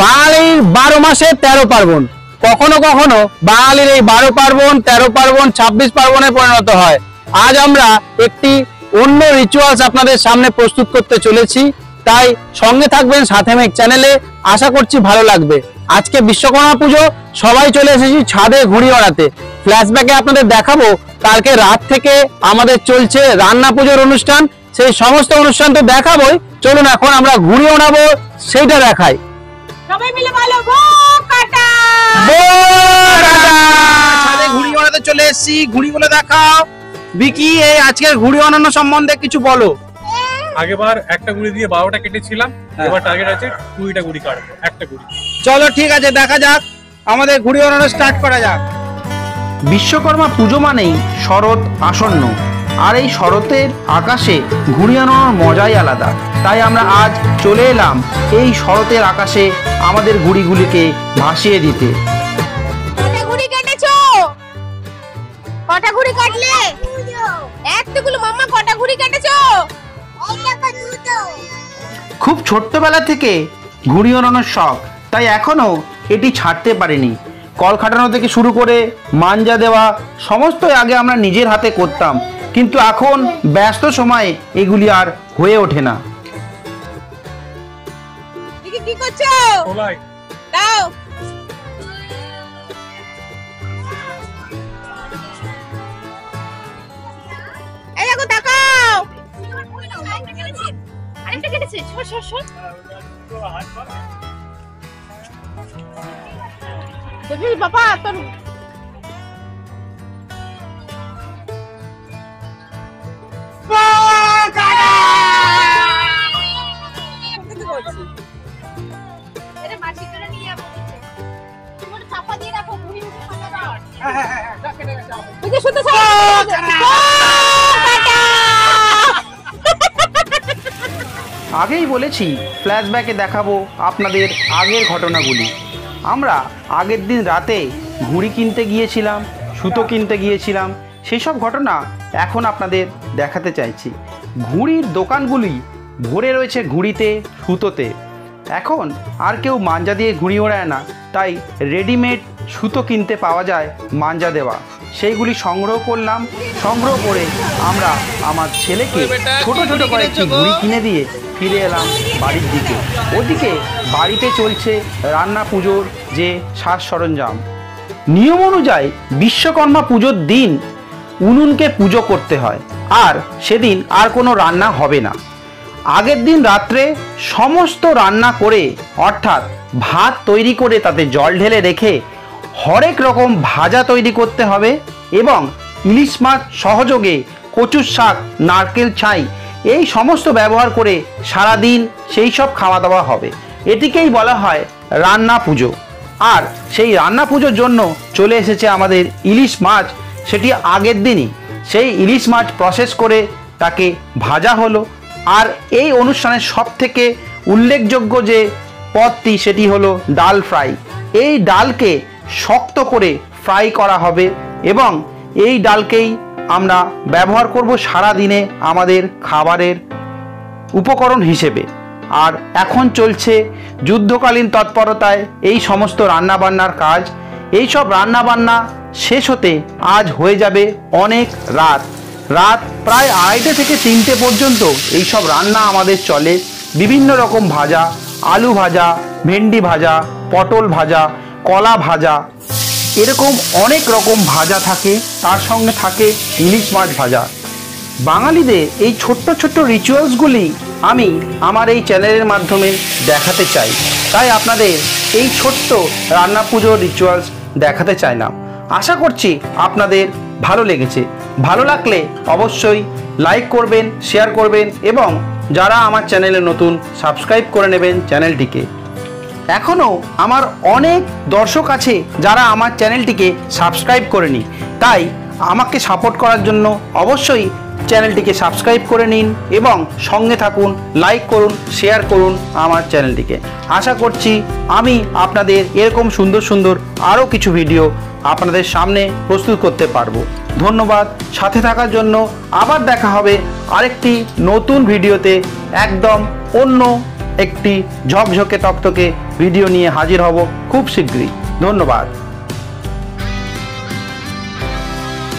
বাঙালির 12 মাসে 13 পার্বণ, কখনো কখনো বাঙালির এই 12 পার্বণ 13 পার্বণ 26 পার্বণে পরিণত হয়। আজ আমরা একটি অন্য রিচুয়ালস আপনাদের সামনে প্রস্তুত করতে চলেছি, তাই সঙ্গে থাকবেন সাথে মেঘ চ্যানেলে। আশা করছি ভালো লাগবে। আজকে বিশ্বকর্মা পুজো, সবাই চলে এসেছি ছাদে ঘুড়ি ওড়াতে। ফ্ল্যাশব্যাকে আপনাদের দেখাবো কালকে রাত থেকে আমাদের চলছে রান্না পুজোর অনুষ্ঠান, সেই সমস্ত অনুষ্ঠান তো দেখাবোই। চলুন এখন আমরা ঘুড়ি ওড়াবো, সেইটা দেখাই। সবাই মিলে বলো বো কাটা। ছাদে ঘুড়ি ওড়াতে চলে এসেছি, ঘুড়িগুলো দেখাও। বিকি, এই আজকের ঘুড়ি ওড়ানো সম্বন্ধে কিছু বলো। আগেবার একটা গুড়ি দিয়ে 12টা কেটেছিলাম, এবার টার্গেট আছে 20টা গুড়ি কাটবো, একটা গুড়ি। চলো ঠিক আছে, দেখা যাক, আমাদের ঘুড়ি ওড়ানো স্টার্ট করা যাক। বিশ্বকর্মা পুজো মানেই শরৎ আসন্ন, আর এই শরতের আকাশে ঘুড়ি ওড়ানোর মজাই আলাদা। তাই আমরা আজ চলে এলাম এই শরতের আকাশে আমাদের ঘুড়িগুলিকে ভাসিয়ে দিতে। কটা ঘুড়ি কেটেছো? কটা ঘুড়ি কাটলে? একটুকুলো মাম্মা, কটা ঘুড়ি কেটেছো? খুব ছোট্টবেলা থেকে ঘুড়ি ওড়ানোর শখ, তাই এখনো এটি ছাড়তে পারিনি। কল খাটানো থেকে শুরু করে মাঞ্জা দেওয়া সমস্ত আগে আমরা নিজের হাতে করতাম, কিন্তু এখন ব্যস্ত সময়ে এগুলি আর হয়ে ওঠে না। কি করছো? ওলাই দাও। এই দেখো, তাকাও। আরেকটা কেটেছে। সর সর সর। দেখি বাবা তোর আগেই বলেছি ফ্ল্যাশব্যাকে দেখাবো আপনাদের আগের ঘটনাগুলি। আমরা আগের দিন রাতে ঘুড়ি কিনতে গিয়েছিলাম, সুতো কিনতে গিয়েছিলাম, সেই সব ঘটনা এখন আপনাদের দেখাতে চাইছি। ঘুড়ির দোকানগুলি ভরে রয়েছে ঘুড়িতে, সুতোতে। এখন আর কেউ মাঞ্জা দিয়ে ঘুড়ি ওড়ায় না, তাই রেডিমেড সুতো কিনতে পাওয়া যায় মাঞ্জা দেওয়া, সেইগুলি সংগ্রহ করলাম। সংগ্রহ করে আমরা আমার ছেলেকে ছোট ছোট কয়েকটি ঘুড়ি কিনে দিয়ে ফিরে এলাম বাড়ির দিকে। ওদিকে বাড়িতে চলছে রান্না পুজোর যে সাজ সরঞ্জাম। নিয়ম অনুযায়ী বিশ্বকর্মা পুজোর দিন উনুনকে পুজো করতে হয়, আর সেদিন আর কোনো রান্না হবে না। আগের দিন রাত্রে সমস্ত রান্না করে, অর্থাৎ ভাত তৈরি করে তাতে জল ঢেলে রেখে হরেক রকম ভাজা তৈরি করতে হবে, এবং ইলিশ মাছ সহযোগে কচুর শাক, নারকেল ছাই এই সমস্ত ব্যবহার করে সারাদিন সেই সব খাওয়া দাওয়া হবে। এটিকেই বলা হয় রান্না পুজো। আর সেই রান্না পুজোর জন্য চলে এসেছে আমাদের ইলিশ মাছ। সেটি আগের দিনই সেই ইলিশ মাছ প্রসেস করে তাকে ভাজা হলো। আর এই অনুষ্ঠানের সবথেকে উল্লেখযোগ্য যে পদটি, সেটি হলো ডাল ফ্রাই। এই ডালকে শক্ত করে ফ্রাই করা হবে, এবং এই ডালকেই আমরা ব্যবহার করব সারা দিনে আমাদের খাবারের উপকরণ হিসেবে। আর এখন চলছে যুদ্ধকালীন তৎপরতায় এই সমস্ত রান্নাবান্নার কাজ। এই সব রান্নাবান্না শেষ হতে আজ হয়ে যাবে অনেক রাত। প্রায় 2:30 থেকে 3টে পর্যন্ত এই সব রান্না আমাদের চলে। বিভিন্ন রকম ভাজা, আলু ভাজা, ভেন্ডি ভাজা, পটল ভাজা, কলা ভাজা, এরকম অনেক রকম ভাজা থাকে। তার সঙ্গে থাকে ইলিশ মাছ ভাজা। বাঙালিদের এই ছোট্ট ছোট্ট রিচুয়ালসগুলি আমি আমার এই চ্যানেলের মাধ্যমে দেখাতে চাই, তাই আপনাদের এই ছোট্ট রান্না পুজোর রিচুয়ালস দেখাতে চাইলাম। আশা করছি আপনাদের ভালো লেগেছে। ভালো লাগলে অবশ্যই লাইক করবেন, শেয়ার করবেন, এবং যারা আমার চ্যানেলে নতুন সাবস্ক্রাইব করে নেবেন চ্যানেলটিকে। এখনও আমার অনেক দর্শক আছে যারা আমার চ্যানেলটিকে সাবস্ক্রাইব করেনি, তাই আমাকে সাপোর্ট করার জন্য অবশ্যই চ্যানেলটিকে সাবস্ক্রাইব করে নিন এবং সঙ্গে থাকুন, লাইক করুন, শেয়ার করুন আমার চ্যানেলটিকে। আশা করছি আমি আপনাদের এরকম সুন্দর সুন্দর আরও কিছু ভিডিও আপনাদের সামনে প্রস্তুত করতে পারবো। ধন্যবাদ সাথে থাকার জন্য। আবার দেখা হবে আরেকটি নতুন ভিডিওতে, একদম অন্য একটি ঝকঝকে তকতকে ভিডিও নিয়ে হাজির হব খুব শীঘ্রই। ধন্যবাদ।